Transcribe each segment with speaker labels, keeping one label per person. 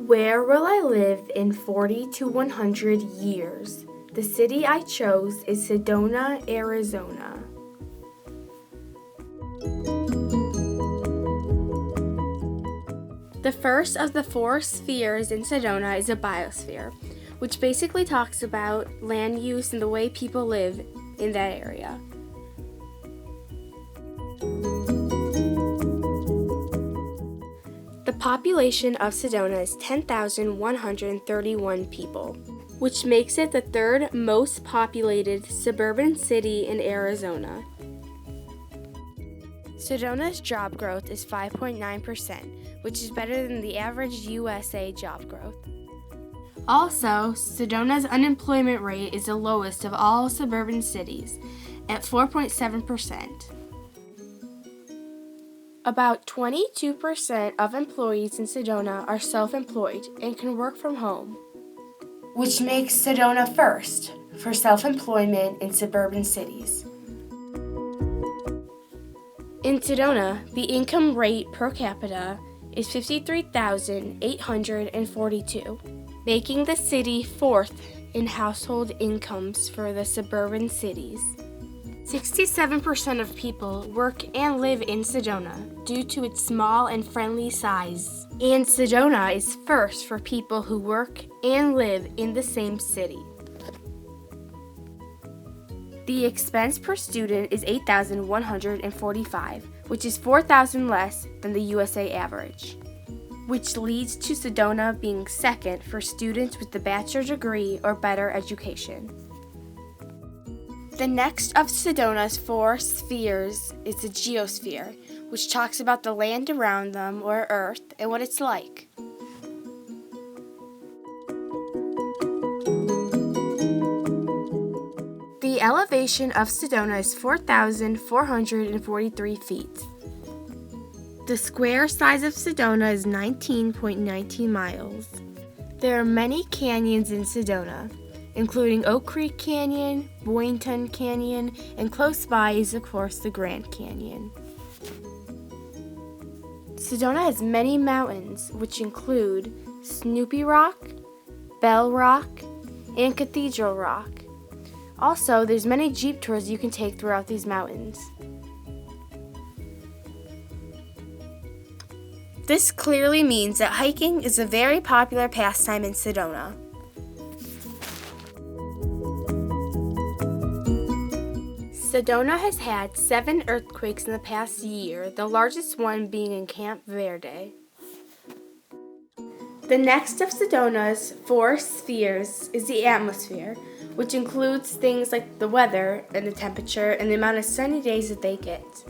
Speaker 1: Where will I live in 40 to 100 years? The city I chose is Sedona, Arizona. The first of the 4 spheres in Sedona is a biosphere, which basically talks about land use and the way people live in that area. The population of Sedona is 10,131 people, which makes it the 3rd most populated suburban city in Arizona. Sedona's job growth is 5.9%, which is better than the average USA job growth. Also, Sedona's unemployment rate is the lowest of all suburban cities, at 4.7%. About 22% of employees in Sedona are self-employed and can work from home, which makes Sedona first for self-employment in suburban cities. In Sedona, the income rate per capita is $53,842, making the city 4th in household incomes for the suburban cities. 67% of people work and live in Sedona due to its small and friendly size. And Sedona is first for people who work and live in the same city. The expense per student is $8,145, which is $4,000 less than the USA average, which leads to Sedona being 2nd for students with a bachelor's degree or better education. The next of Sedona's 4 spheres is the geosphere, which talks about the land around them, or Earth, and what it's like. The elevation of Sedona is 4,443 feet. The square size of Sedona is 19.19 miles. There are many canyons in Sedona, including Oak Creek Canyon, Boynton Canyon, and close by is, of course, the Grand Canyon. Sedona has many mountains, which include Snoopy Rock, Bell Rock, and Cathedral Rock. Also, there's many Jeep tours you can take throughout these mountains. This clearly means that hiking is a very popular pastime in Sedona. Sedona has had 7 earthquakes in the past year, the largest one being in Camp Verde. The next of Sedona's 4 spheres is the atmosphere, which includes things like the weather and the temperature and the amount of sunny days that they get.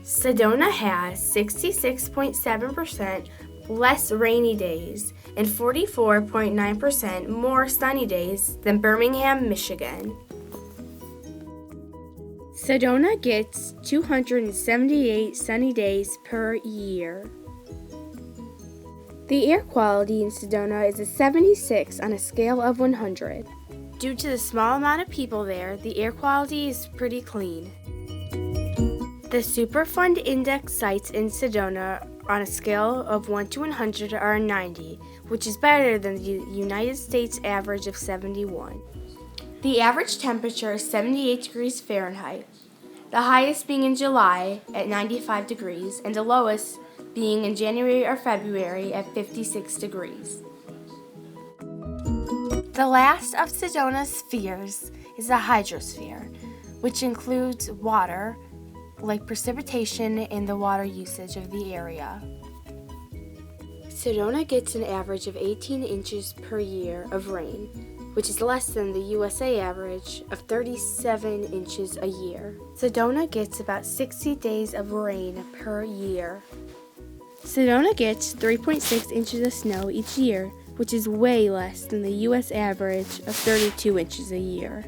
Speaker 1: Sedona has 66.7% less rainy days and 44.9% more sunny days than Birmingham, Michigan. Sedona gets 278 sunny days per year. The air quality in Sedona is a 76 on a scale of 100. Due to the small amount of people there, the air quality is pretty clean. The Superfund Index sites in Sedona on a scale of 1 to 100 are a 90, which is better than the United States average of 71. The average temperature is 78 degrees Fahrenheit, the highest being in July at 95 degrees and the lowest being in January or February at 56 degrees. The last of Sedona's spheres is the hydrosphere, which includes water, like precipitation and the water usage of the area. Sedona gets an average of 18 inches per year of rain, which is less than the USA average of 37 inches a year. Sedona gets about 60 days of rain per year. Sedona gets 3.6 inches of snow each year, which is way less than the US average of 32 inches a year.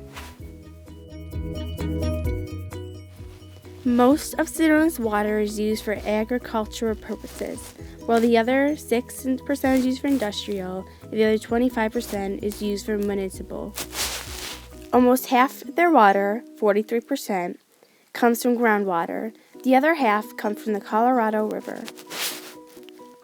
Speaker 1: Most of Sedona's water is used for agricultural purposes, while the other 6% is used for industrial, and the other 25% is used for municipal. Almost half their water, 43%, comes from groundwater, The other half comes from the Colorado River.